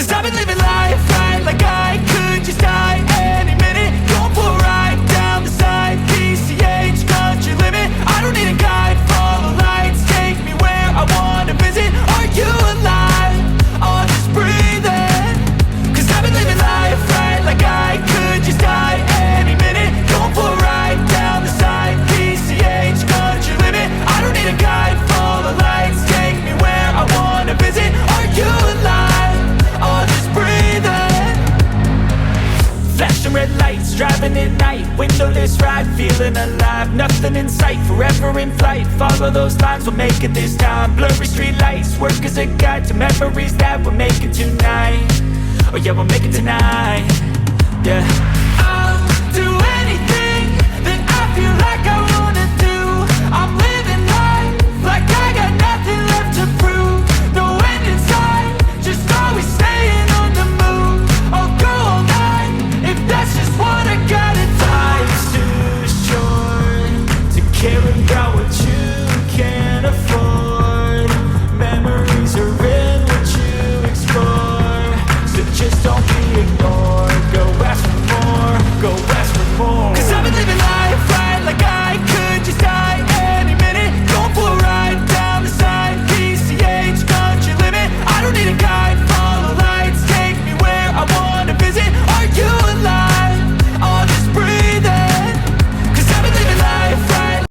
Cause I've been living life right like I could just die any minute. Going for a ride down the side, PCH, country limit. I don't need a guide, follow lights, take me where I wanna visit. Are you alive? Or just breathing? Cause I've been living life right like I could just die any minute. Going for a ride down the side, PCH, country limit. I don't need a guide, follow lights, take me where I wanna visit. Are you alive? Or just breathing? Flashing red lights, driving at night, windowless ride, feeling alive. Nothing in sight, forever in flight. Follow those lines, we'll make it this time. Blurry street lights, work as a guide to memories that we're making tonight. Oh yeah, we'll make it tonight. Yeah, I'll do anything that I feel like